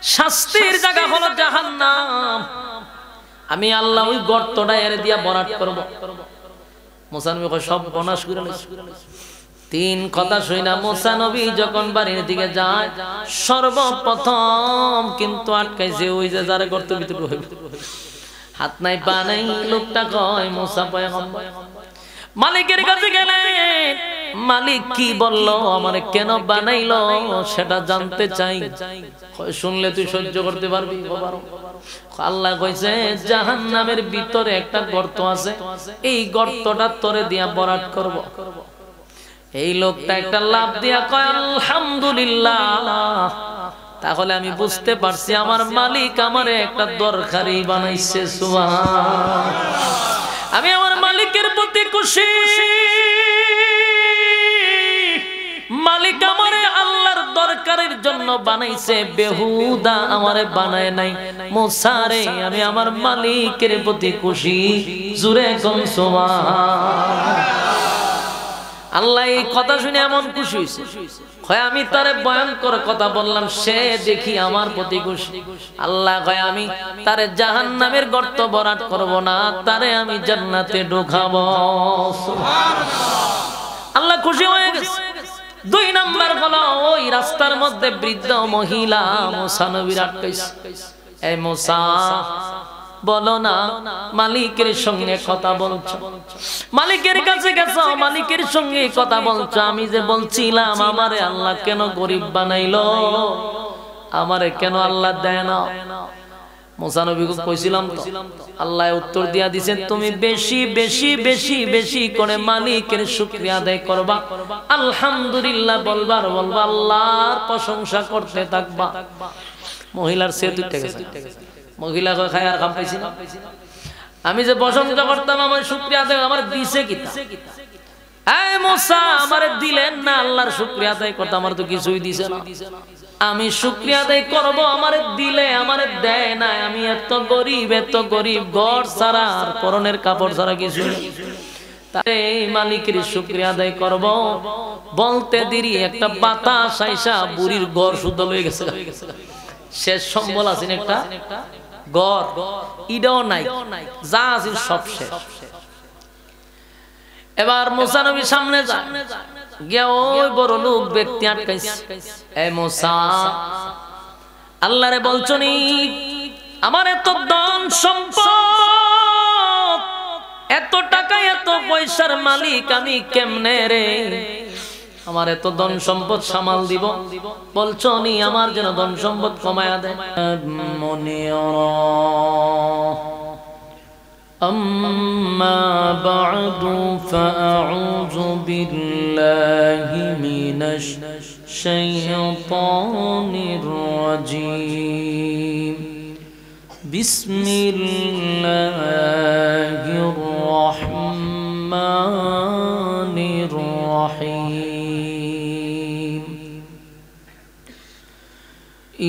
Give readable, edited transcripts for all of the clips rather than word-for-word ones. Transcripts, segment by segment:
শাস্তির জায়গা হলো জাহান্নাম। আমি আল্লাহ ওই গর্তটা এর দিয়া বরাত করব। মুসা নবী কয় সব বনাশ করে লইছে। তিন কথা শুনা মুসা নবী যখন বাড়ির দিকে যায়, সর্বপ্রথম কিন্তু আটকাইছে ওই যে যারা গর্তের ভিতরে হইল, হাত নাই পা নাই। লোকটা কয় মুসা পয়গম্বর মালিকের কাছে গেলেন, মালিক কি বললো, আমারে কেন বানাইলো সেটা জানতে চাই। শুনলে তুই সহ্য করতে পারবি? আল্লাহ কইছে জাহান্নামের ভিতরে একটা গর্ত আছে, এই গর্তটা তোরে দিয়া বরাত করব। এই লোকটা একটা লাভ দিয়া কয় আলহামদুলিল্লাহ, তাহলে আমি বুঝতে পারছি আমার মালিক আমারে একটা দরকারি বানাইছে। সুবহানাল্লাহ। আমি আমার মালিকের প্রতি খুশি। মালিক আমারে আল্লাহর দরকারের জন্য বানাইছে, বেহুদা আমারে বানায় নাই। মুসারে আমি আমার মালিকের প্রতি খুশি। জুরে কোন সুবহানাল্লাহ। আল্লাহ এই কথা শুনে এমন খুশি হইছে, কয় আমি তারে ভয়ঙ্কর কথা বললাম, সে দেখি আমার প্রতি খুশি। আল্লাহ কয় আমি তারে জাহান্নামের গর্ত বরাত করব না, তারে আমি জান্নাতে ঢোকাবো। সুবহানাল্লাহ। আল্লাহ খুশি হয়ে গেছে। দুই নাম্বার হলো ওই রাস্তার মধ্যে বৃদ্ধ মহিলা মুসা নবীর আটকাইছে। এই মুসা বলো না মালিকের সঙ্গে কথা বলছো, মালিকের কাছে গেছো, মালিকের সঙ্গে কথা বলছো। আমি যে বলছিলাম আমারে আল্লাহ কেন গরিব বানাইলো, আমারে কেন আল্লাহ দেয় না? মুসা নবীকে কইছিলাম তো, আল্লাহ উত্তর দিয়া দিয়েছেন তুমি বেশি বেশি বেশি বেশি করে মালিকের শুকরিয়া আদায় করবা, আলহামদুলিল্লাহ বলবার বলবা, আল্লাহর প্রশংসা করতে থাকবা। মহিলার সে দুইটা গেছে। মহিলা কয় খায় আর কাম পাইছি না, আমি যে প্রশংসা করতাম আমার শুকরিয়া আদায় আমার দিছে কি? এই মুসা আমারে দিলেন না, আল্লাহর শুকরিয়া আদায় করতে আমার তো কিছুই দিছে না। আমি শুকরিয়া আদায় করব, আমারে দিলে আমারে দেয় না। আমি এত গরিব, ঘর ছাড়া আর পরনের কাপড় ছাড়া কিছু নেই, তাই মালিকের শুকরিয়া আদায় করব। বলতে দেরি একটা বাতাস আইসা বুড়ির ঘর শুদ্ধ হয়ে গেছে। শেষ সম্বল আছে একটা ঘর, ইডাও নাই, যা আছে সব শেষ। এবার মুসা নবী সামনে যায়, গিয়া ওই বড় লোক ব্যক্তি আটকাইছে। এ মুসা, আল্লাহরে বলছনি আমার এত ধন সম্পদ, এত টাকা এত পয়সার মালিক আমি কেমনে রে, আমার এত ধন সম্পদ সামাল দিব? বলছনি আমার যেন ধন সম্পদ কমায়া দেয়। أما بعد فأعوذ بالله من الشيطان الرجيم. بسم الله الرحمن الرحيم.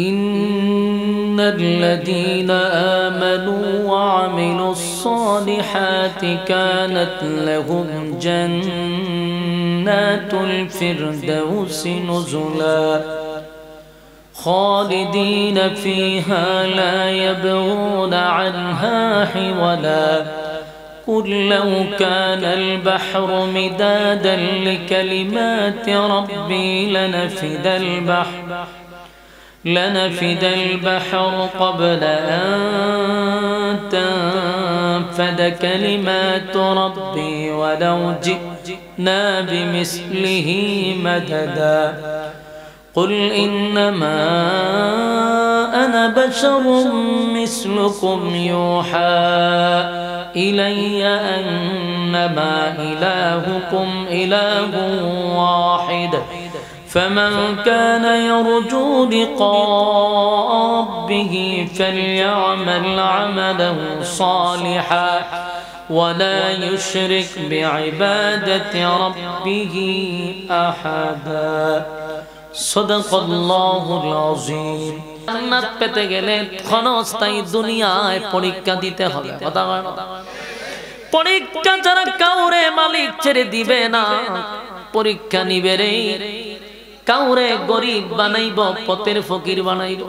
إن الذين آمنوا وعملوا الصالحات كانت لهم جنات الفردوس نزلا خالدين فيها لا يبغون عنها حولا قل لو كان البحر مدادا لكلمات ربي لنفد البحر قبل أن تنفد كلمات ربي ولو جئنا بمثله مددا قل إنما أنا بشر مثلكم يوحى إلي أنما إلهكم إله واحد فمن كان يرجو لقاء ربه فليعمل عملا صالحا ولا يشرك بعبادة ربه أحدا صدق الله العظيم. জান্নাত পেতে গেলে ক্ষণস্থায়ী দুনিয়ায় পরীক্ষা দিতে হবে। কথা বলেন, পরীক্ষা যারা কাউরে মালিক ছেড়ে দিবে না, পরীক্ষা নিবে রে। কাউরে গরিব বানাইব, পথের ফকির বানাইব,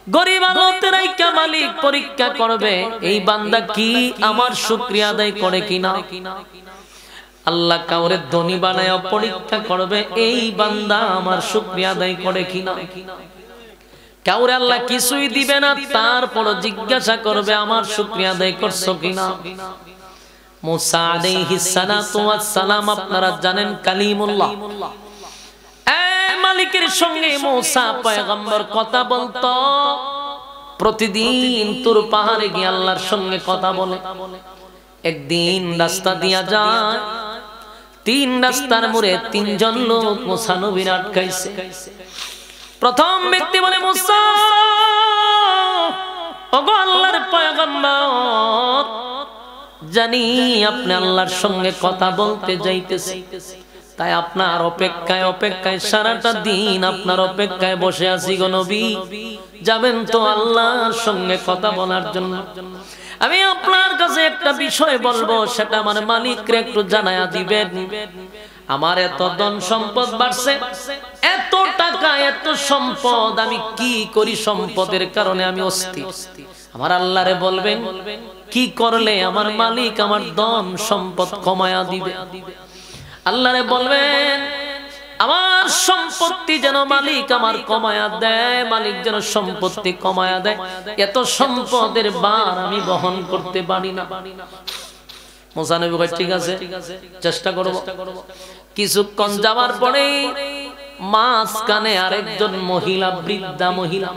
গরিব আলোতে রাইকা মালিক পরীক্ষা করবে এই বান্দা কি আমার শুকরিয়া আদায় করে কিনা। আল্লাহ কাউরে ধনী বানায় পরীক্ষা করবে এই বান্দা আমার শুকরিয়া আদায় করে কিনা। কাউরে আল্লাহ কিছুই দিবে না, তারপর জিজ্ঞাসা করবে আমার শুকরিয়া আদায় করছো কিনা। মুসা আলাইহিস সালাতু ওয়াস সালাম আপনারা জানেন কালিমুল্লাহ, মালিকের সঙ্গে মুসা পয়গম্বর কথা বলতো। প্রতিদিন তুর পাহাড়ে গিয়ে আল্লাহর সঙ্গে কথা বলে। একদিন রাস্তা দিয়া যায়, 3 রাস্তার মোড়ে 3 জন লোক মুসা নবীর আটকাইছে। প্রথম ব্যক্তি বলে মুসা, ওগো আল্লাহর পয়গম্বর, জানি আপনি আল্লাহর সঙ্গে কথা বলতে যাইতেছেন, তাই আপনার অপেক্ষায় অপেক্ষায় সারাটা দিন আপনার অপেক্ষায় বসে আছি গো নবী। যাবেন তো আল্লাহর সঙ্গে কথা বলার জন্য। আমি আপনার কাছে একটা বিষয় বলবো, সেটা আমার মালিককে একটু জানায়া দিবেন। আমার এত ধন সম্পদ বাড়ছে, এত টাকা এত সম্পদ, আমি কি করি সম্পদের কারণে আমি অস্থির। আমার আল্লাহরে বলবেন কি করলে আমার মালিক আমার ধন সম্পদ কমায়া দিবে। আল্লাহরে বলবেন আমার সম্পত্তি যেন মালিক আমার কমায়া দেয়, মালিক যেন সম্পত্তি কমায়া দেয়, এত সম্পদের ভার আমি বহন করতে পারি না। মুসা নবী কয় ঠিক আছে, চেষ্টা করব। কিছুক্ষণ যাওয়ার পরে মাঝখানে আরেকজন মহিলা, বৃদ্ধা মহিলা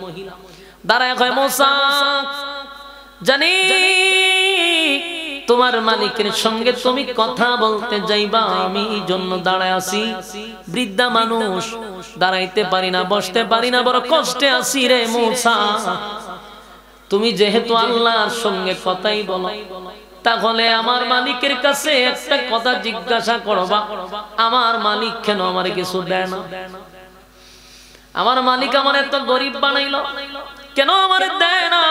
দাঁড়ায় কয়, মুসা জানি তোমার মালিকের সঙ্গে তুমি কথা বলতে যাইবা, আমি এই জন্য দাঁড়ায় আছি। বৃদ্ধা মানুষ, দাঁড়াইতে পারি না, বসতে পারি না, বড় কষ্টে আছি রে মুসা। তুমি যেহেতু আল্লাহর সঙ্গে কথাই বলো, তাহলে আমার মালিকের কাছে একটা কথা জিজ্ঞাসা করবা, আমার মালিক কেন আমার কিছু দেয় না? আমার মালিক আমার এত গরিব বানাইলো, কেন আমার দেয় না?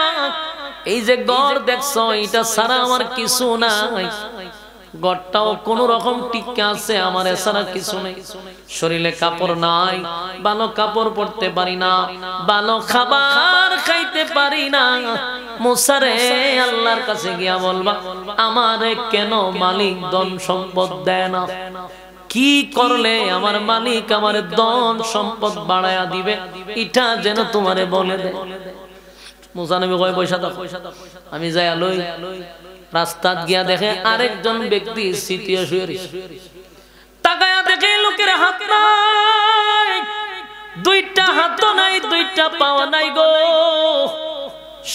এই যে ঘর দেখছো, এটা ছাড়া আমার কিছু নাই। ঘরটাও কোন রকম টিকা আছে, আমার এছাড়া কিছু নেই। শরীরে কাপড় নাই, ভালো কাপড় পরতে পারি না, ভালো খাবার খাইতে পারি না। মুসারে আল্লাহর কাছে গিয়া বলবা, আমারে কেন মালিক ধন সম্পদ দেয় না? কি করলে আমার মালিক আমার ধন সম্পদ বাড়ায়া দিবে, এটা যেন তোমারে বলে দে। মুসা নবী কয় পয়সা দাও, আমি যাই লই। রাস্তা গিয়া দেখে আরেকজন ব্যক্তি সিটিয়া শুয়ে রয়েছে। তাকায়া দেখে লোকের হাত নাই, 2টা হাত নাই, 2টা পাও নাই গো,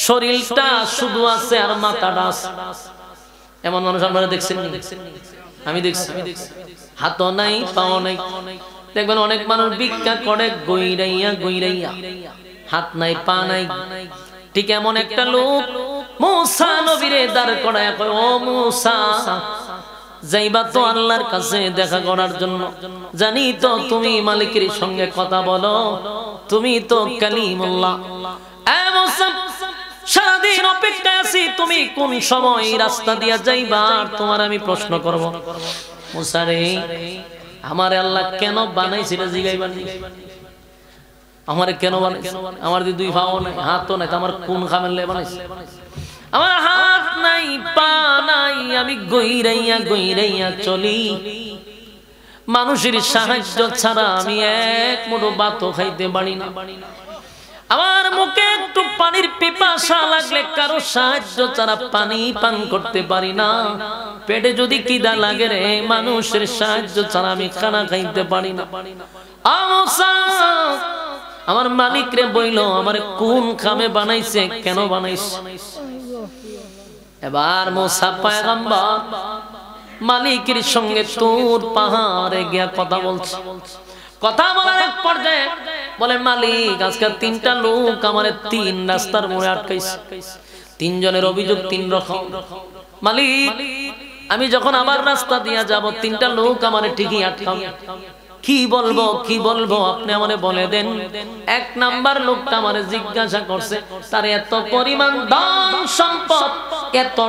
শরীরটা শুধু আছে আর মাথাটা আছে। এমন মানুষ আপনারা দেখছেন? আমি দেখছি। হাত নাই, পাও নাই। দেখবেন অনেক মানুষ ভিক্ষা করে গইরাইয়া গইরাইয়া, হাত নাই, পা নাই। ঠিক এমন একটা লোক মুসা নবীরে দাঁড় করায় কয়, ও মুসা, যাইবা তো আল্লাহর কাছে দেখা করার জন্য? জানি তো তুমি মালিকের সঙ্গে কথা বলো, তুমি তো কালিমুল্লাহ। এ মুসা, সারাদিন অপেক্ষায় আছি, তুমি কোন সময় রাস্তা দিয়া যাইবা, আর তোমার আমি প্রশ্ন করব। মুসা রে, আমারে আল্লাহ কেন বানাইছিল জিগাইবা নি? আমারে কেন বানাইছে? আমার 2 পাও নাই, হাতও নাই, আমার কোন খামেলে বানাইছে? আমার হাত নাই, পা নাই, আমি গইরাইয়া গইরাইয়া চলি। মানুষের সাহায্য ছাড়া আমি এক মুঠো ভাতও খাইতে পারি না। আমার মুখে একটু পানির পিপাসা লাগলে কারো সাহায্য ছাড়া পানি পান করতে পারি না। পেটে যদি খিদা লাগে রে, মানুষের সাহায্য ছাড়া আমি খানা খাইতে পারি না। আমার মালিক রে বইল, আমার কোন খামে বানাইছে, কেন বানাইছে? এবার মুসা পয়গম্বর মালিকের সঙ্গে তুর পাহাড়ে গিয়া কথা বলছে। কথা বলার এক পর্যায়ে বলে, মালিক আজকে 3টা লোক আমার 3 রাস্তার মোড়ে আটকাইছে। 3 জনের অভিযোগ 3 রকম। মালিক, আমি যখন আবার রাস্তা দিয়া যাব, 3টা লোক আমার ঠিকই আটকাবে। কি বলবো আপনি আমারে বলে দেন। এক নাম্বার লোকটা আমারে জিজ্ঞাসা করছে, তার এত পরিমাণ ধন সম্পদ, এত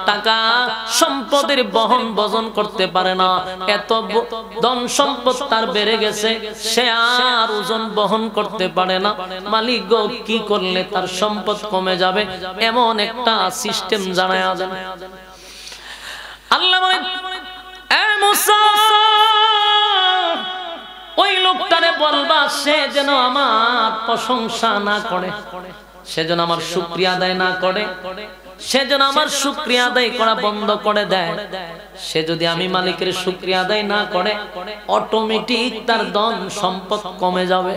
টাকা সম্পদের বহন করতে পারে না, এত ধন সম্পদ তার বেড়ে গেছে, সে আর ওজন বহন করতে পারে না। মালিক গো, কি করলে তার সম্পদ কমে যাবে, এমন একটা সিস্টেম জানায় দেন। আল্লাহ বলেন, এ মুসা, ওই লোকটারে বলবা সে যেন আমার প্রশংসা না করে, সে যেন আমার শুকরিয়া আদায় না করে, সে যেন আমার শুকরিয়া আদায় করা বন্ধ করে দেয়। সে যদি আমি মালিকের শুকরিয়া আদায় না করে, অটোমেটিক তার ধন সম্পদ কমে যাবে।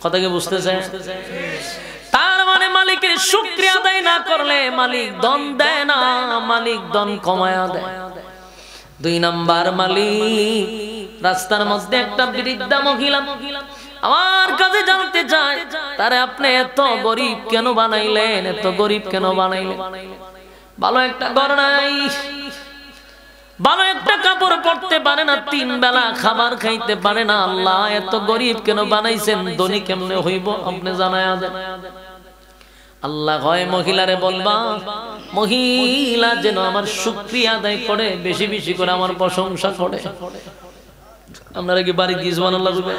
কথা কি বুঝতেছেন? তার মানে মালিকের শুকরিয়া আদায় না করলে মালিক ধন দেয় না, মালিক ধন কমায়া দেয়। 2 নাম্বার, মালিক রাস্তার মধ্যে একটা বৃদ্ধা মহিলা আমার কাছে জানতে চায়, তারে আপনি এত গরিব কেন বানাইলেন, এত গরিব কেন বানাইলেন? ভালো একটা ঘর নাই, ভালো একটা কাপড় পরতে পারে না, 3 বেলা খাবার খাইতে পারে না। আল্লাহ এত গরিব কেন বানাইছেন, ধনী কেমনে হইব আপনি জানায়া দেন। আল্লাহ হয় মহিলারে বলবা, মহিলা যেন আমার শুকরিয়া আদায় করে, বেশি বেশি করে আমার প্রশংসা করে। আপনারা কি বাড়ি গিয়ে সুবহানাল্লাহ বলবেন?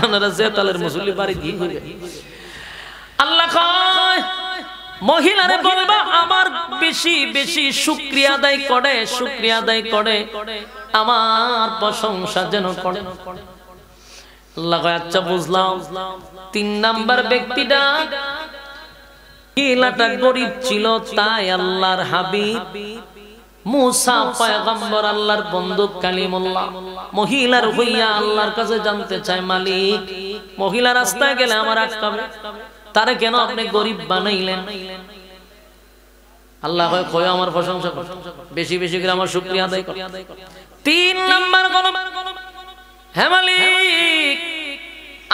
আপনারা যে তালের মুসল্লি বাড়ি গিয়ে বলবেন। আল্লাহ কয় মহিলারে বলবা আমার বেশি বেশি শুকরিয়া আদায় করে, শুকরিয়া আদায় করে, আমার প্রশংসা যেন করে। আল্লাহ কয় আচ্ছা বুঝলাম। 3 নাম্বার ব্যক্তিটা, মহিলাটা গরিব ছিল, তাই আল্লাহর হাবিব মুসা পয়গম্বর, আল্লাহর বন্ধু কালিমুল্লাহ, মহিলার হইয়া আল্লাহর কাছে জানতে চায়, মালিক মহিলা রাস্তায় গেলে আমার আটকাবে, তারে কেন আপনি গরিব বানাইলেন? আল্লাহ কয় আমার প্রশংসা কর, বেশি বেশি করে আমার শুকরিয়া আদায় কর। 3 নাম্বার গলম, হে মালিক,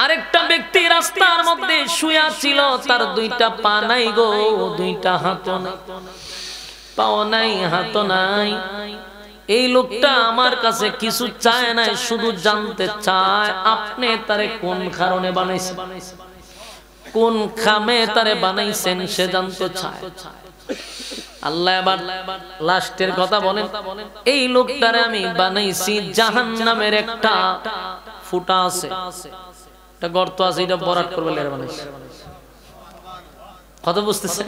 আরেকটা ব্যক্তি রাস্তার মধ্যে শুয়া ছিল, তার 2টা পা নাই গো, 2টা হাত নাই, পাও নাই, হাত নাই। এই লোকটা আমার কাছে কিছু চায় না, শুধু জানতে চায় আপনি তারে কোন কারণে বানাইছেন, কোন খামে তারে বানাইছেন, সে জানতে চায়। আল্লাহ এবার লাস্টের কথা বলেন, এই লোকটারে আমি বানাইছি জাহান্নামের একটা ফুটা আছে, একটা গর্ত আছে, এটা বরাট করবে বানাইছি। কথা বুঝতেছে?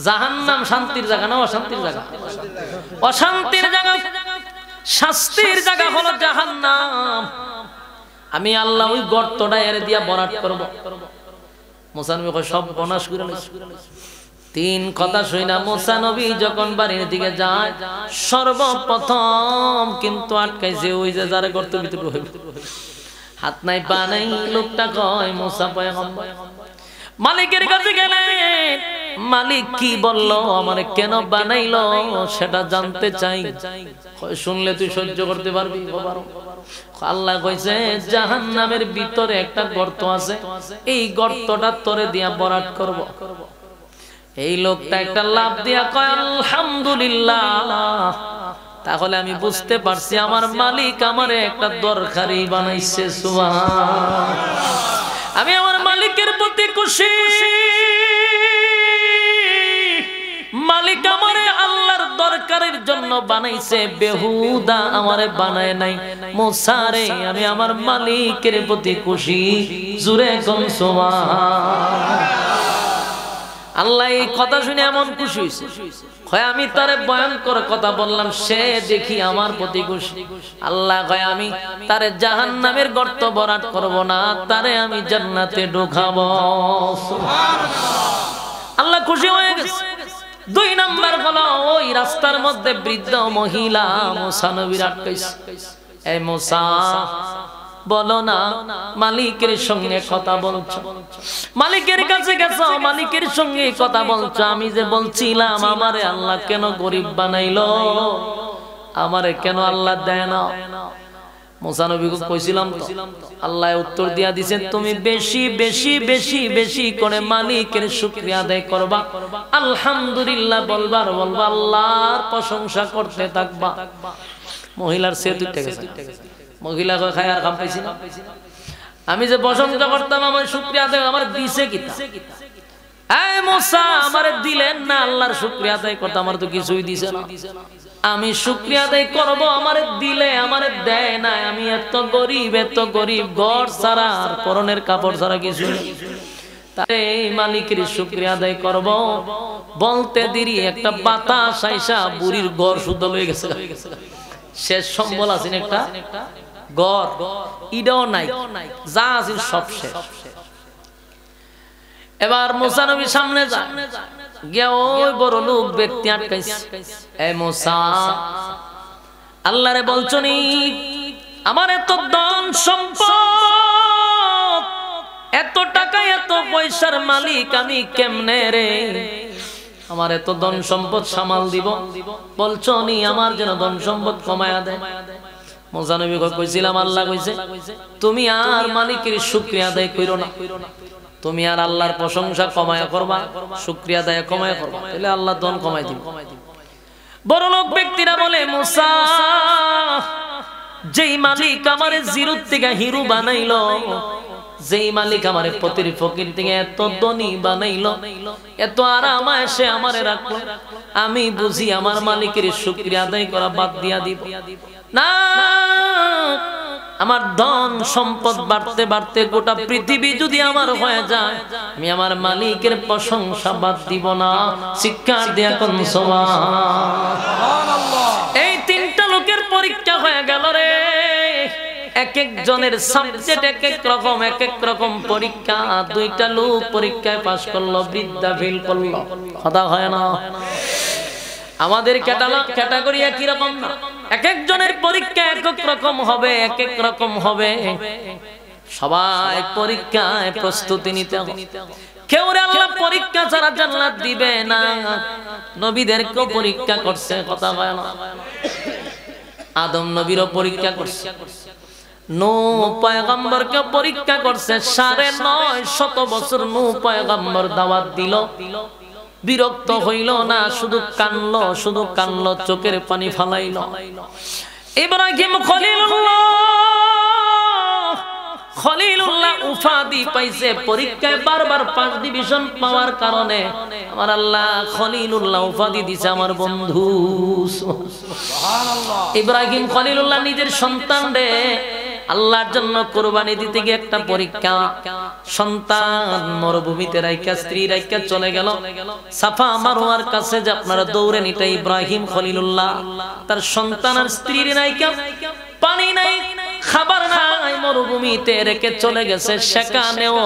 জাহান্নাম শান্তির জায়গা না অশান্তির জায়গা? অশান্তির জায়গা, শাস্তির জায়গা হলো জাহান্নাম। আমি আল্লাহ ওই গর্তটা এর দিয়া বরাট করব। মুসা নবী সব বনাশ করে নিয়েছে। 3 কথা শুনা মুসা নবী যখন বাড়ির দিকে যায়, সর্বপ্রথম কিন্তু আটকাইছে ওই যে যারা গর্তের ভিতরে হইল, হাত নাই পা নাই। লোকটা কয় মুসা পয়গম্বর, মালিকের কাছে গেলে মালিক কি বললো, আমারে কেন বানাইলো সেটা জানতে চাই। শুনলে তুই সহ্য করতে পারবি? আল্লাহ কইছে জাহান্নামের ভিতরে একটা গর্ত আছে, এই গর্তটা তোরে দিয়া বরাট করব। এই লোকটা একটা লাভ দিয়া কয় আলহামদুলিল্লাহ, তাহলে আমি বুঝতে পারছি আমার মালিক আমারে একটা দরকারি বানাইছে। সুবহান, আমি আমার মালিকের প্রতি খুশি। মালিক আমারে আল্লাহর দরকারের জন্য বানাইছে, বেহুদা আমারে বানায় নাই। মুসারে আমি আমার মালিকের প্রতি খুশি। জুরে কোন সুবহান। আল্লাহ এই কথা শুনে এমন খুশি হইছে, কয় আমি তারে ভয়ঙ্কর কথা বললাম, সে দেখি আমার প্রতি খুশি। আল্লাহ কয় আমি তারে জাহান্নামের গর্ত বরাট করব না, তারে আমি জান্নাতে ঢোকাবো। সুবহানাল্লাহ। আল্লাহ খুশি হয়ে গেছে। 2 নাম্বার হলো ওই রাস্তার মধ্যে বৃদ্ধ মহিলা মুসা নবীর আটকাইছে। এই মুসা বলো না মালিকের সঙ্গে কথা বলছো, মালিকের কাছে গেছো, মালিকের সঙ্গে কথা বলছো। আমি যে বলছিলাম আমারে আল্লাহ কেন গরিব বানাইলো, আমারে কেন আল্লাহ দেয় না? মুসা নবীকে কইছিলাম তো, আল্লাহ উত্তর দিয়া দিয়েছেন তুমি বেশি বেশি বেশি বেশি করে মালিকের শুকরিয়া আদায় করবা, আলহামদুলিল্লাহ বলবা, আল্লাহর প্রশংসা করতে থাকবা। মহিলার সে 2 টাকা মহিলা কয় খায় আর কাম পাইছি না আমি যে প্রশংসা করতাম আমার শুকরিয়া আদায় আমার দিছে কিতা এই মুসা আমারে দিলেন না আল্লাহর শুকরিয়া আদায় করতে আমার তো কিছুই দিছে না আমি শুকরিয়া আদায় করব আমারে দিলে আমারে দেয় না আমি এত গরিব ঘর ছাড়া আর পরনের কাপড় ছাড়া কিছু নেই তাই মালিকের শুকরিয়া আদায় করব বলতে দেরি একটা বাতাস আইসা বুড়ির ঘর শুদ্ধ হয়ে গেছে শেষ সম্বল আছে একটা ঘর ইডাও নাই যা আছে সব শেষ এবার মুসা নবী সামনে যায় গিয়া ওই বড় লোক ব্যক্তি আটকাইছে এই মুসা আল্লাহরে বলছনি আমার এত ধন সম্পদ এত টাকা এত পয়সার মালিক আমি কেমনে রে আমার এত ধন সম্পদ সামাল দিব বলছনি আমার যেন ধন সম্পদ কমায়া দেয় মুসা নবী কইছিলাম আল্লাহ কইছে তুমি আর মালিকের শুকরিয়া আদায় কইরো না তুমি আর আল্লাহর প্রশংসা কমায়া করবা শুকরিয়া আদায় কমায়া করবা তাহলে আল্লাহ ধন কমাই দিবে বড় লোক ব্যক্তিরা বলে মুসা যেই মালিক আমারে জিরো থেকে হিরো বানাইলো যেই মালিক আমারে পতির ফকির থেকে এত ধনী বানাইলো এত আরাম এসে আমারে রাখলো আমি বুঝি আমার মালিকের শুকরিয়া আদায় করা বাদ দিয়া দিব না আমার ধন সম্পদ বাড়তে বাড়তে গোটা পৃথিবী যদি আমার হয়ে যায় আমি আমার মালিকের প্রশংসা বাদ দিব না শিক্ষার দিয়া কোন সুবহানাল্লাহ এই তিনটা লোকের পরীক্ষা হয়ে গেল রে এক এক জনের সাবজেক্ট এক এক রকম পরীক্ষা দুইটা লোক পরীক্ষায় পাস করলো বিদ্যা ফেল করলো কথা হয় না আমাদের ক্যাটাগরি একই রকম না এক এক জনের পরীক্ষা এক এক রকম হবে এক এক রকম হবে সবাই পরীক্ষায় প্রস্তুতি নিতে হবে কেউ আল্লাহ পরীক্ষা ছাড়া জান্নাত দিবে না নবীদেরকে পরীক্ষা করছে কথা হয় না আদম নবীরও পরীক্ষা করছে নূহ পয়গম্বরকে পরীক্ষা করছে 950 বছর নূহ পয়গম্বর দাওয়াত দিল বিরক্ত হইল না শুধু কানলো চোখের পানি ফালাইল ইব্রাহিম খলিলুল্লাহ উপাধি পাইছে পরীক্ষায় বারবার 5 ডিভিশন পাওয়ার কারণে আমার আল্লাহ খলিলুল্লাহ উপাধি দিয়েছে আমার বন্ধু সুবহানাল্লাহ ইব্রাহিম খলিলুল্লাহ নিজের সন্তান রে আল্লাহর জন্য কুরবানি দিতে গিয়ে একটা পরীক্ষা সন্তান মরুভূমিতে রাইখা স্ত্রী রাইখা চলে গেল সাফা মারওয়ার কাছে যে আপনারা দৌড়ে নিটা ইব্রাহিম খলিলুল্লাহ তার সন্তান আর স্ত্রীর রাইখা পানি নাই খাবার নাই মরুভূমিতে রেখে চলে গেছে সেখানেও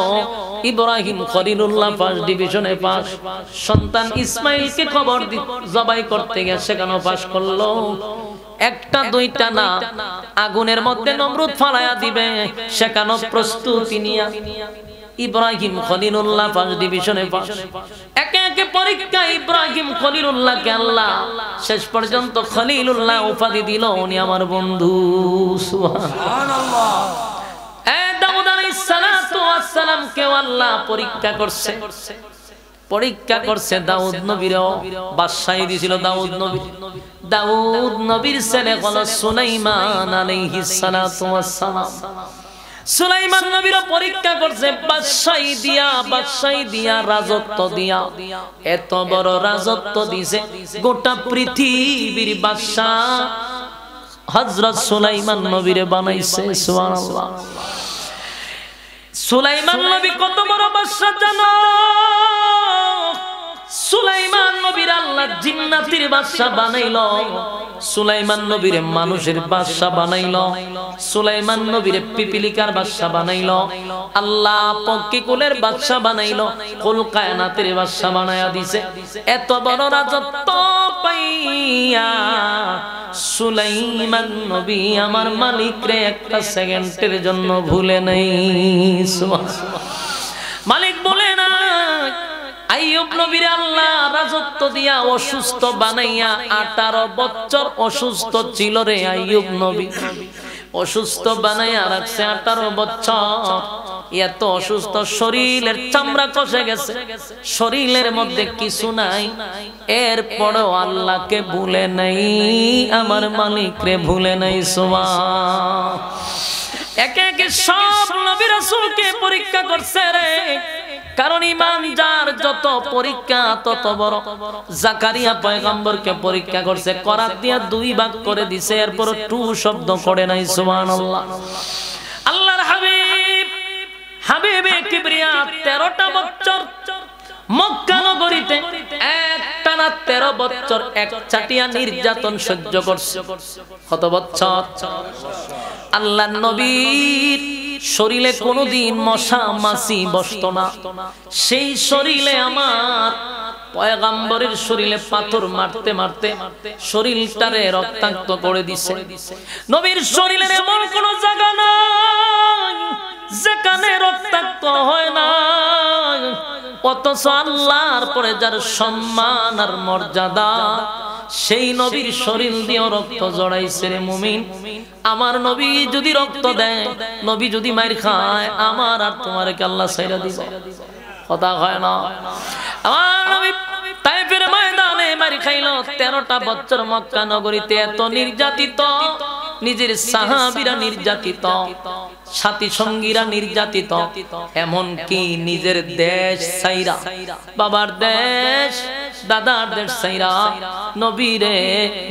ইব্রাহিম খলিলুল্লাহ ফার্স্ট ডিভিশনে পাস সন্তান ইসমাইলকে খবর জবাই করতে গিয়ে সেখানেও পাস করলো একটা দুইটা না আগুনের মধ্যে নমরুদ ফালায়া দিবে সেখানেও প্রস্তুতি নিয়া ইব্রাহিম খলিলুল্লাহ ফার্স্ট ডিভিশনে পাস একে একে পরীক্ষা ইব্রাহিম খলিলুল্লাহকে আল্লাহ শেষ পর্যন্ত খলিলুল্লাহ উপাধি দিল উনি আমার বন্ধু সুবহানাল্লাহ দাউদ আলাইহিস সালাতু ওয়াস সালাম কে আল্লাহ পরীক্ষা করছে দাউদ নবীরও বাদশাহী দিছিল দাউদ নবীর ছেলে হলো সুলাইমান আলাইহিস সালাতু ওয়াস সালাম সুলাইমান নবীরও পরীক্ষা করছে বাদশাহী দিয়া রাজত্ব দিয়া এত বড় রাজত্ব দিছে গোটা পৃথিবীর বাদশা হযরত সুলাইমান নবীরে বানাইছে সুবহানাল্লাহ সুলাইমান নবী কত বড় বাদশা জানো সুলাইমান নবীর আল্লাহ জিন্নাতের বাদশা বানাইলো সুলাইমান নবীর মানুষের বাদশা বানাইলো সুলাইমান নবীর পিপিলিকার বাদশা বানাইলো আল্লাহ পক্ষীকুলের বাদশা বানাইলো কুল কায়নাতের বাদশা বানায়া দিছে এত বড় রাজত্ব পাইয়া সুলাইমান নবী আমার মালিকরে একটা সেকেন্ডের জন্য ভুলে নাই সুবহানাল্লাহ মালিক বলে না আইয়ুব নবীর আল্লাহ রাজত্ব দিয়া অসুস্থ বানাইয়া 18 বছর অসুস্থ ছিল রে আইয়ুব নবী অসুস্থ বানাইয়া রাখছে 18 বছর এত অসুস্থ, শরীরের চামড়া কষে গেছে, শরীরের মধ্যে কিছু নাই, এরপরও আল্লাহকে ভুলে নাই, আমার মালিকরে ভুলে নাই। সুবহান। একে একে সব নবী রাসূলকে পরীক্ষা করছে রে, কারণ ঈমান যার যত পরীক্ষা তত বড়। জাকারিয়া পয়গম্বরকে পরীক্ষা করছে, করাত দিয়া 2 ভাগ করে দিছে, এরপর টু শব্দ করে নাই। সুবহানাল্লাহ। আল্লাহর হাবিবে কিবরিয়া 13টা বছর মক্কা নগরীতে একটানা 13 বছর একচাটিয়া নির্যাতন সহ্য করছে। কত বছর? আল্লাহর নবীর শরীরে কোনোদিন মশা মাছি বসতো না, সেই শরীরে আমার পয়গম্বরের শরীরে পাথর মারতে মারতে শরীরটারে রক্তাক্ত করে দিছে। নবীর শরীরের এমন কোন জায়গা নাই যেখানে রক্তাক্ত হয় না, অথচ আল্লাহর পরে যার সম্মান আর মর্যাদা, সেই নবীর শরীর দিয়ে রক্ত জড়াইছে রে মুমিন। আমার নবী যদি রক্ত দেয়, নবী যদি মার খায়, আমার আর তোমার কি আল্লাহ ছাইরা দিব? কথা হয় না। আমার নবী তাইফের ময়দানে মার খাইলো, 13টা বছর মক্কা নগরীতে এত নির্যাতিত, নিজের সাহাবীরা নির্যাতিত, সাথী সঙ্গীরা নির্যাতিত, এমন কি নিজের দেশ ছাইরা, বাবার দেশ দাদার দেশ ছাইরা নবীরে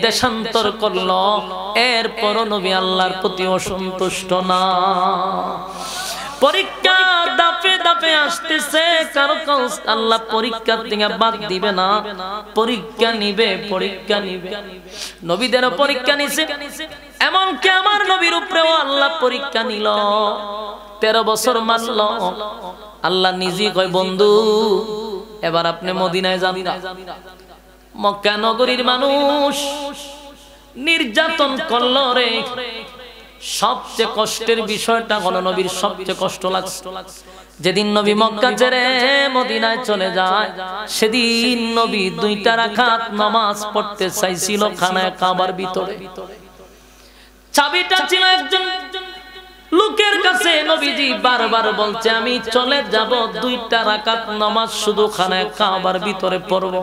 দেশান্তর করলো, এরপরও নবী আল্লাহর প্রতি অসন্তুষ্ট না। পরীক্ষা দাপে দাপে আসতেছে, কারো আল্লাহ পরীক্ষা থেকে বাদ দিবে না, পরীক্ষা নিবে, পরীক্ষা নিবে। নবীদেরও পরীক্ষা নিছে, এমনকি আমার নবীর উপরেও আল্লাহ পরীক্ষা নিল। 13 বছর মানল। আল্লাহ নিজেই কয়, বন্ধু এবার আপনি মদিনায় যান না। মক্কা নগরীর মানুষ নির্যাতন করলো রে। সবচেয়ে কষ্টের বিষয়টা হলো, নবীর সবচেয়ে কষ্ট লাগছে যেদিন নবী মক্কা ছেড়ে মদিনায় চলে যায়, সেদিন নবী 2টা রাকাত নামাজ পড়তে চাইছিল খানায় কাবার ভিতরে। চাবিটা ছিল একজন লোকের কাছে। নবীজি বারবার বলছে, আমি চলে যাব, 2টা রাকাত নামাজ শুধু খানায় কাবার ভিতরে পড়ব,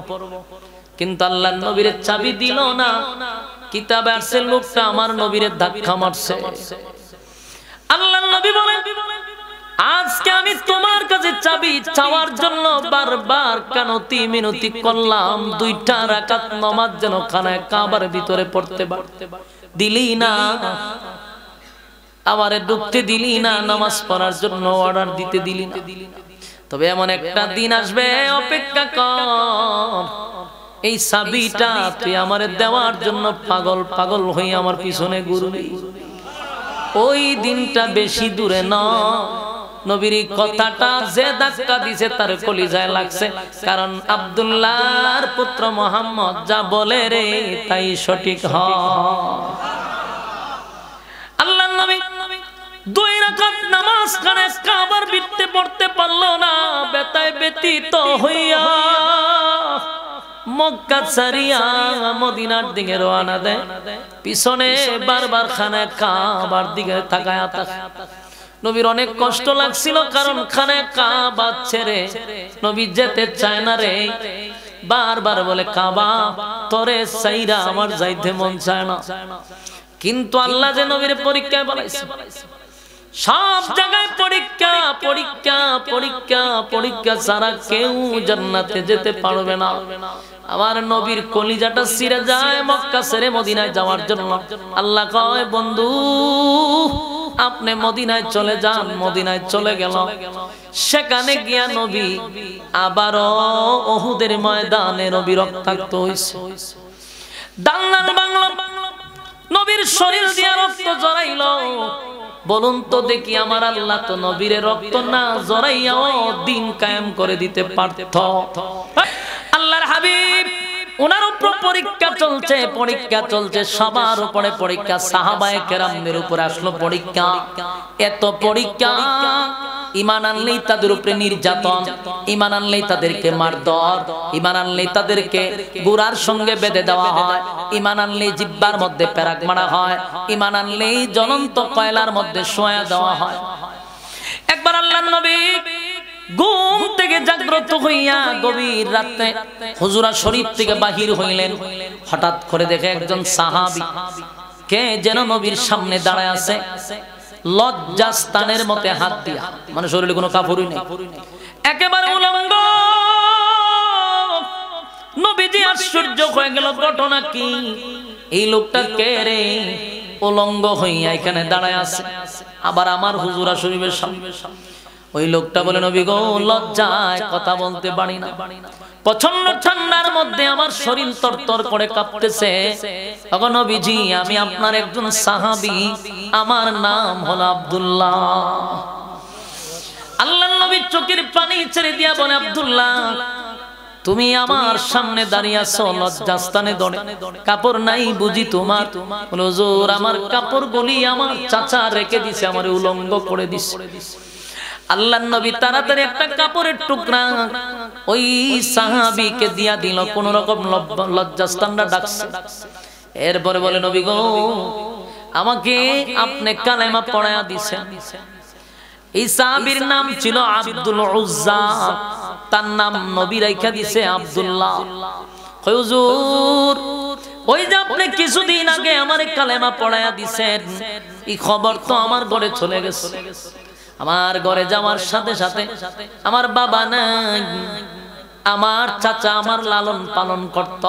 কিন্তু আল্লাহর নবীর চাবি দিল না। কিতাবে আছে লোকটা আমার নবীরে ধাক্কা মারছে। আল্লাহর নবী বলেন, আজকে আমি তোমার কাছে চাবি চাওয়ার জন্য বারবার কানতি মিনতি করলাম, 2টা রাকাত নামাজ যেন খানায় কাবার ভিতরে পড়তে দিলি না, আমারে ঢুকতে দিলি না, নামাজ পড়ার জন্য অর্ডার দিতে দিলি না। তবে এমন একটা দিন আসবে, অপেক্ষা কর, এই চাবিটা তুই আমারে দেওয়ার জন্য পাগল পাগল হয়ে আমার পিছনে ঘুরবি। ওই দিনটা বেশি দূরে না। নবীর কথাটা যে ধাক্কা দিছে তার কলিজায় লাগছে, কারণ আব্দুল্লাহর পুত্র মুহাম্মদ যা বলে রে তাই সঠিক হয়। আল্লাহর নবী 2 রাকাত নামাজ খানায় কাবার ভিতরে পড়তে পারলো না, বেতায় ব্যতীত হইয়া মক্কা ছাড়িয়া মদিনার দিকে রওনা দেয়। পিছনে বারবার খানায় কাবার দিকে তাকায়। নবীর অনেক কষ্ট লাগছিল, কারণ খানায় কাবা ছেড়ে নবী যেতে চায় না রে। বারবার বলে, কাবা তোরে চাইরা আমার যাইতে মন চায় না। কিন্তু আল্লাহ যে নবীর পরীক্ষায় বলাইছে, সব জায়গায় পরীক্ষা পরীক্ষা পরীক্ষা পরীক্ষা ছাড়া কেউ জান্নাতে যেতে পারবে না। আমার নবীর কলিজাটা ছিঁড়ে যায় মক্কা ছেড়ে মদিনায় যাওয়ার জন্য। আল্লাহ কয়, বন্ধু আপনি মদিনায় চলে যান। মদিনায় চলে গেল। সেখানে গিয়া নবী আবারও উহুদের ময়দানে নবী রক্তাক্ত হইছে। দাঙ্গার বাংলা নবীর শরীর দিয়ে রক্ত জড়াইল। বলুন তো দেখি, আমার আল্লাহ তো নবীর রক্ত না জড়াইয়াও দিন কায়েম করে দিতে পারত। আল্লাহর হাবিব, ওনার উপর পরীক্ষা চলছে, পরীক্ষা চলছে, সবার উপরে পরীক্ষা। সাহাবায়ে কেরামদের উপর আসলো পরীক্ষা। এত পরীক্ষা, ঈমান আনলেই তাদের উপরে নির্যাতন, ঈমান আনলেই তাদেরকে মারধর, ঈমান আনলেই তাদেরকে বুড়ার সঙ্গে বেঁধে দেওয়া হয়, ঈমান আনলেই জিহ্বার মধ্যে পেরাক মারা হয়, ঈমান আনলেই জ্বলন্ত কয়লার মধ্যে শোয়া দেওয়া হয়। এক একবার আল্লাহর নবী ঘুম থেকে জাগ্রত হইয়া গভীর রাতে হুজুরা শরীফ থেকে বাহির হইলেন। হঠাৎ করে দেখে একজন সাহাবী কে যেন নবীর সামনে দাঁড়ায় আছে, লজ্জাস্থানের মতে হাত দিয়া, মানে শরীরে কোনো কাপড়ই নেই, একেবারে উলঙ্গ। নবীজি আশ্চর্য হয়ে গেল, ঘটনা কি? এই লোকটা কে রে, উলঙ্গ হইয়া এখানে দাঁড়ায় আছে, আবার আমার হুজুরা শরীফের সামনে। ওই লোকটা বলে, নবী গো, লজ্জায় কথা বলতে পারি না, প্রচন্ড ঠান্ডার মধ্যে আমার শরীর তরতর করে কাঁপতেছে। তখন নবীজি, আমি আপনার একজন সাহাবী, আমার নাম হলো আব্দুল্লাহ। আল্লাহর নবী চোখের পানি ছেড়ে দিয়া বলে, আব্দুল্লাহ, তুমি আমার সামনে দাঁড়িয়ে আছো লজ্জাস্থানে দড়ে, কাপড় নাই বুঝি তোমার? হুজুর, আমার কাপড় গুলি আমার চাচা রেখে দিছে, আমার উলঙ্গ করে দিছে। আল্লাহর নবী তাড়াতাড়ি একটা কাপড়ের টুকরা ওই সাহাবীকে দিয়া দিল, কোন রকম লজ্জাস্থানটা ডাকছে। এরপরে বলে, নবী গো, আমাকে আপনি কালেমা পড়ায়া দিছেন। এই সাহাবীর নাম ছিল আব্দুল উজ্জা, তার নাম নবী রাইখা দিছে আব্দুল্লাহ। হুজুর, ওই যে আপনি কিছুদিন আগে আমার কালেমা পড়ায়া দিছেন, এই খবর তো আমার ঘরে চলে গেছে। আমার ঘরে যাওয়ার সাথে সাথে আমার বাবা নাই, আমার চাচা আমার লালন পালন করত,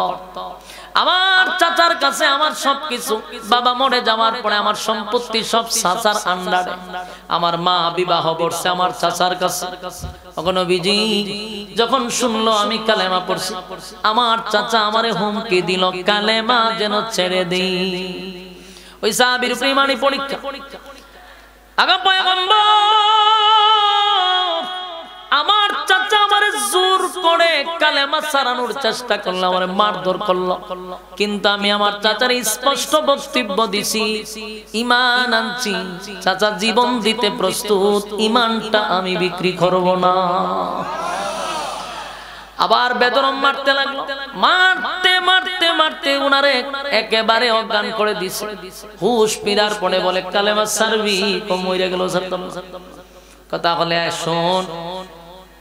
আমার চাচার কাছে আমার সবকিছু। বাবা মরে যাওয়ার পরে আমার সম্পত্তি সব চাচার আন্ডারে। আমার মা বিবাহ করছে আমার চাচার কাছে। নবীজি যখন শুনলো আমি কালেমা পড়ছি, আমার চাচা আমারে হুমকি দিল, কালেমা যেন ছেড়ে দেই। ওই সাহাবীর প্রেমানি পরীক্ষা। আগা পয়গম্বর, আমার চাচা আমারে জোর করে কালেমা ছাড়ানোর চেষ্টা করলো, আমারে মারধর করলো, কিন্তু আমি আমার চাচার স্পষ্ট বক্তব্য দিছি, ঈমান আনছি, চাচা জীবন দিতে প্রস্তুত, ঈমানটা আমি বিক্রি করব না। আবার বেদরম মারতে লাগলো, মারতে মারতে মারতে উনারে একেবারে অজ্ঞান করে দিছে। হুশ ফিরার পরে বলে, কালেমা ছাড়বি? মইরা গেল। কথা হলে, শোন,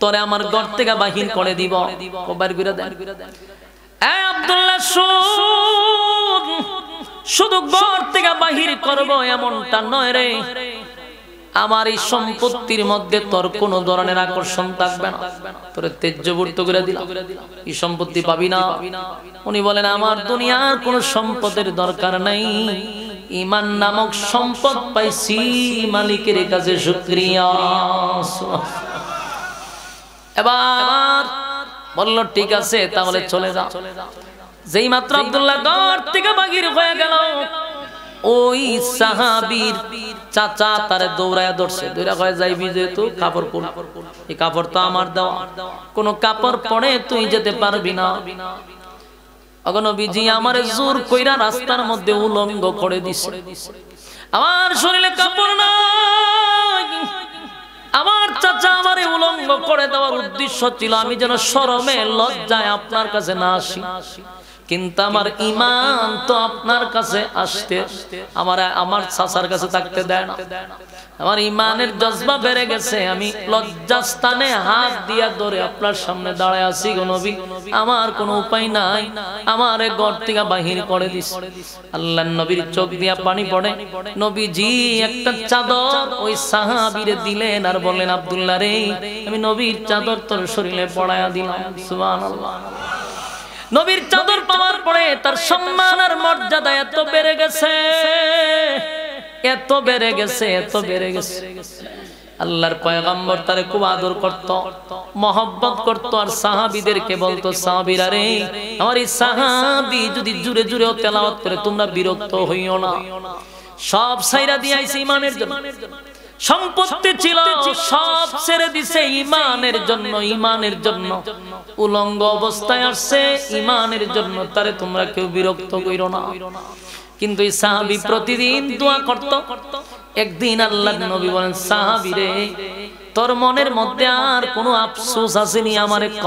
তোরে আমার ঘর থেকে বাহির করে দিব। আব্দুল্লাহ, শোন, শুধু ঘর থেকে বাহির করব এমনটা নয় রে, আমার এই সম্পত্তির মধ্যে তোর কোন ধরনের আকর্ষণ থাকবে না, তোরে তেজ্যবর্ত করে দিলাম, এই সম্পত্তি পাবি না। উনি বলেন, আমার দুনিয়ার কোন সম্পদের দরকার নাই, ঈমান নামক সম্পদ পাইছি, মালিকের কাছে শুকরিয়া। এবার বলল, ঠিক আছে, তাহলে চলে যাও। যেই মাত্র আব্দুল্লাহ ঘর থেকে বাহির হয়ে গেল, ওই সাহাবীর চাচা তারে দৌড়ায়া ধরছে, দৌড়া কয়, যাইবি যেহেতু কাপড় পর, এই কাপড় তো আমার দেওয়া, কোন কাপড় পরে তুই যেতে পারবি না। নবীজি আমারে জোর কইরা রাস্তার মধ্যে উলঙ্গ করে দিছে, আমার শরীরে কাপড় নাই। আমার চাচা আমারে উলঙ্গ করে দেওয়ার উদ্দেশ্য ছিল আমি যেন শরমে লজ্জায় আপনার কাছে না আসি, কিন্তু আমার ঈমান তো আপনার কাছে আসতে, আমার চাচার কাছে থাকতে দেয় না। আমার ঈমানের জজবা বেড়ে গেছে, আমি লজ্জাস্থানে হাত দিয়া ধরে আপনার সামনে দাঁড়ায় আছি গো নবী, আমার কোনো উপায় নাই, আমারে ঘর থেকে বাহির করে দিস। আল্লাহর নবীর চোখ দিয়া পানি পড়ে। নবীজি একটা চাদর ওই সাহাবীরে দিলেন আর বললেন, আব্দুল্লাহ রে, আমি নবীর চাদর তোর শরীরে পড়ায়া দিলাম। সুবহানাল্লাহ। নবীর চাদর পাওয়ার পরে তার সম্মান আর মর্যাদা এত বেড়ে গেছে, এত বেড়ে গেছে, এত বেড়ে গেছে। আল্লাহর পয়গম্বর তারে খুব আদর করত, মহব্বত করত, আর সাহাবীদেরকে বলতো, সাহাবীরা রে, আমার এই সাহাবী যদি জুড়ে জুড়েও তেলাওয়াত করে তোমরা বিরক্ত হইও না। সব ছাইরা দিয়ে আইছে ঈমানের জন্য, সম্পত্তি ছিল সব ছেড়ে দিছে ঈমানের জন্য, ঈমানের জন্য উলঙ্গ অবস্থায় আসছে ঈমানের জন্য, তারে তোমরা কেউ বিরক্ত কইরো না। কিন্তু এই সাহাবী প্রতিদিন দোয়া করত। একদিন আল্লাহর নবী বলেন, সাহাবী রে, তোর মনের মধ্যে আর কোনো আফসোস আসেনি আমারে ক?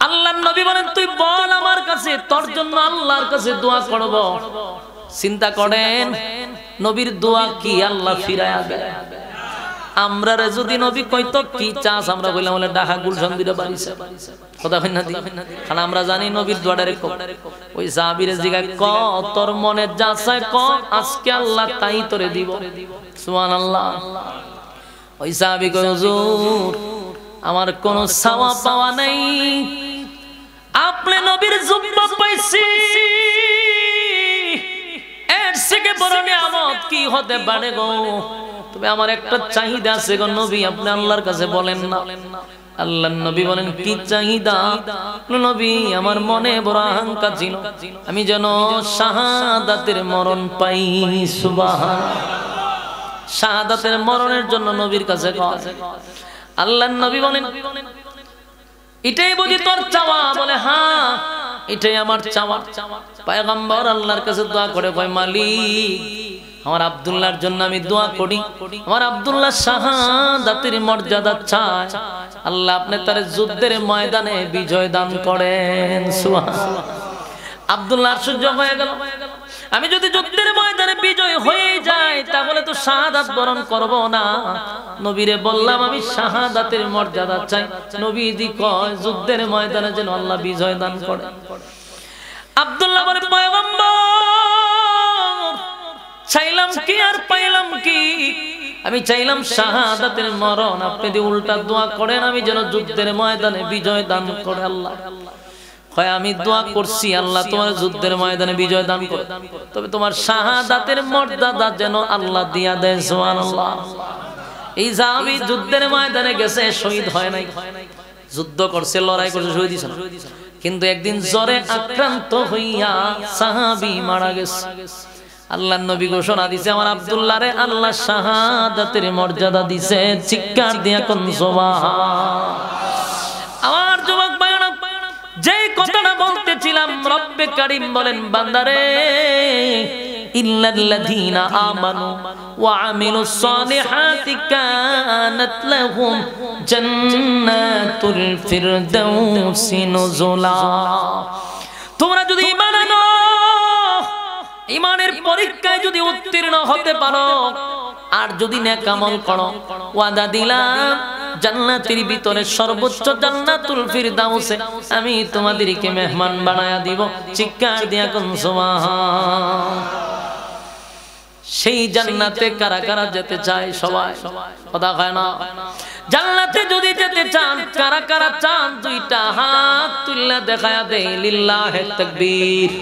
আল্লাহর নবী বলেন, তুই বল আমার কাছে, তোর জন্য আল্লাহর কাছে দোয়া করব। চিন্তা করেন নবীর দোয়া কি আল্লাহ ফিরায়া দেয়। আমরা রে যদি নবী কইতো কি চাস আমরা কইলাম বলে ঢাকা গুলশান দিরা বাড়িছে কথা কই না দি কারণ আমরা জানি নবীর দোয়ারে কো ওই সাহাবীরে জিগায় ক তোর মনে যা চায় ক আজকে আল্লাহ তাই তোরে দিব সুবহানাল্লাহ ওই সাহাবী কই হুজুর আমার কোনো চাওয়া পাওয়া নাই আপনি নবীর জুব্বা পাইছি এর থেকে বড় নিয়ামত কি হতে পারে গো তবে আমার একটা চাহিদা আছে গো নবী আপনি আল্লাহর কাছে বলেন না আল্লাহর নবী বলেন কি চাহিদা নবী আমার মনে বড় আকাঙ্ক্ষা ছিল আমি যেন শাহাদাতের মরণ পাই সুবহানাল্লাহ শাহাদাতের মরণের জন্য নবীর কাছে আল্লাহর নবী বলেন এটাই বুঝি তোর চাওয়া বলে হ্যাঁ এটাই আমার চাওয়া পয়গম্বর আল্লাহর কাছে দোয়া করে কয় মালিক আমার আব্দুল্লাহর জন্য আমি দোয়া করি আমার আব্দুল্লাহ শাহাদাতের মর্যাদা চায় আল্লাহ আপনি তার যুদ্ধের ময়দানে বিজয় দান করেন সুবহানাল্লাহ আব্দুল্লাহ আশ্চর্য হয়ে গেল আমি যদি যুদ্ধের ময়দানে বিজয় হয়ে যাই তাহলে তো শাহাদাত বরণ করব না নবীরে বললাম আমি শাহাদাতের মর্যাদা চাই নবীজি কয় যুদ্ধের ময়দানে যেন আল্লাহ বিজয় দান করে আব্দুল্লাহ বলে পয়গম্বর চাইলাম কি আর পাইলাম কি আমি চাইলাম শাহাদাতের মরণ আপনি যদি উল্টা দোয়া করেন আমি যেন যুদ্ধের ময়দানে বিজয় দান করে আল্লাহ হয় আমি দোয়া করছি আল্লাহ তোমার যুদ্ধের ময়দানে বিজয় দান করে তবে তোমার শাহাদাতের মর্যাদা যেন আল্লাহ দিয়া দেয় সুবহানাল্লাহ এই সাহাবী যুদ্ধের ময়দানে গেছে শহীদ হয় নাই যুদ্ধ করছে লড়াই করছে শহীদ হইছে কিন্তু একদিন জ্বরে আক্রান্ত হইয়া সাহাবী মারা গেছে আল্লাহর নবী ঘোষণা দিয়েছে আমার আব্দুল্লাহরে আল্লাহ শাহাদাতের মর্যাদা দিয়েছে চিৎকার দিয়া কোন সুবহানাল্লাহ আমার যুবক ভাইরা যে কথাটা বলতেছিলাম রব্বে কারীম বলেন বান্দারে ইল্লাল্লাযীনা আমানু ওয়া আমিলুস সালিহাতি কানাত লাহুম জান্নাতুল ফিরদাউসি নুজুলা তোমরা যদি ঈমান আনো ঈমানের পরীক্ষায় যদি উত্তীর্ণ হতে পারো আর যদি নেক আমল করো ওয়াদা দিলাম জান্নাতের ভিতরে সর্বোচ্চ জান্নাতুল ফিরদাউসে আমি তোমাদেরকে মেহমান বানায়া দিব চিৎকার দিয়া কোন সুবহানাল্লাহ সেই জান্নাতে কারা কারা যেতে চায় সবাই কথা কয় না জান্নাতে যদি যেতে চান কারা কারা চান দুইটা হাত তুলে দেখায়া দেই লিল্লাহি তাকবীর